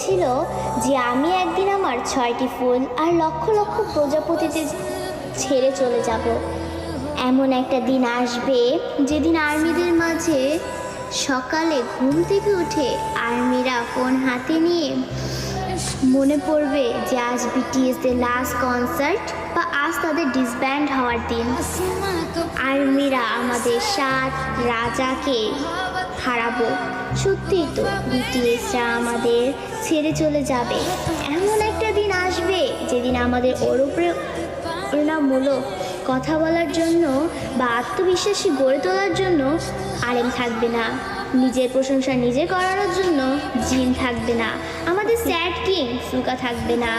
বলেছিল যে আমি একদিন আমার 6টি ফুল আর লক্ষ লক্ষ প্রজাপতিতে ছেড়ে চলে যাব। এমন একটা দিন আসবে যেদিন আর্মিদের মাঝে সকালে ঘুম থেকে উঠে আর্মিরা ফোন হাতে নিয়ে মনে পড়বে যে আজ বিটিএসদের লাস্ট কনসার্ট বা আজ তাদের ডিসব্যান্ড হওয়ার দিন। আর্মিরা আমাদের 7 রাজাকে হারাবো। সত্যি তো, বিটিএসরা আমাদের ছেড়ে চলে যাবে। এমন একটা দিন আসবে যেদিন আমাদের অনুপ্রেরণামূলক কথা বলার জন্য বা আত্মবিশ্বাসী গড়ে তোলার জন্য আলেম থাকবে না, নিজের প্রশংসা নিজে করানোর জন্য জিন থাকবে না, আমাদের স্যাড কিং সুকা থাকবে না,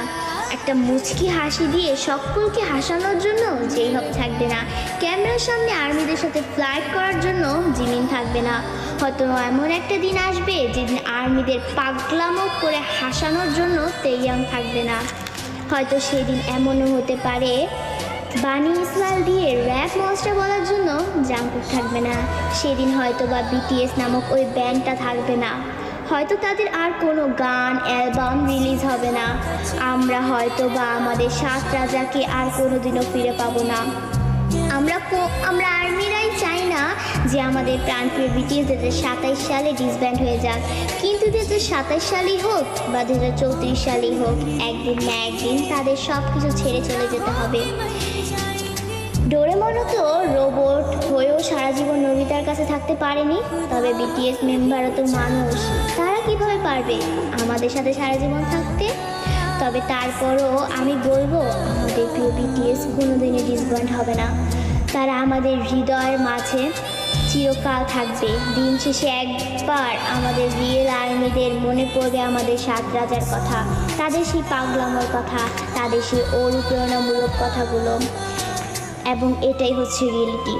একটা মুচকি হাসি দিয়ে সকলকে হাসানোর জন্য যেই হোক থাকবে না, ক্যামেরার সামনে আর্মিদের সাথে ফ্লাইট করার জন্য জিমিন থাকবে না। হয়তো এমন একটা দিন আসবে যেদিন আর্মিদের পাগলামো করে হাসানোর জন্য তেইয়াং থাকবে না। হয়তো সেদিন এমনও হতে পারে বানি ইসমাইল দিয়ে র্যাপ মনস্টার বলার জন্য জাঙ্কুক থাকবে না। সেদিন হয়তো বা বিটিএস নামক ওই ব্যান্ডটা থাকবে না। হয়তো তাদের আর কোনো গান অ্যালবাম রিলিজ হবে না। আমরা হয়তো বা আমাদের 7 রাজাকে আর কোনোদিনও ফিরে পাবো না। আমরা আর্মিরাই চাই না যে আমাদের প্রাণপ্রিয় বিটিএস 2027 সালে ডিসব্যান্ড হয়ে যাক, কিন্তু 2027 সালেই হোক বা 2034 সালেই হোক, একদিন না একদিন তাদের সব কিছু ছেড়ে চলে যেতে হবে। ডোরেমনও তো রোবট হয়েও সারা জীবন নোবিতার কাছে থাকতে পারেনি, তবে বিটিএস মেম্বারও তো মানুষ, তারা কিভাবে পারবে আমাদের সাথে সারা জীবন থাকতে? তবে তারপরও আমি বলবো আমাদের প্রিয় বিটিএস কোনোদিনই ডিসব্যান্ড হবে না। তারা আমাদের হৃদয়ের মাঝে চিরকাল থাকবে। দিন শেষে একবার আমাদের রিয়েল আর্মিদের মনে পড়বে আমাদের 7 রাজার কথা, তাদের সেই পাগলামোর কথা, তাদের সেই অনুপ্রেরণামূলক কথাগুলো, এবং এটাই হচ্ছে রিয়েলিটি।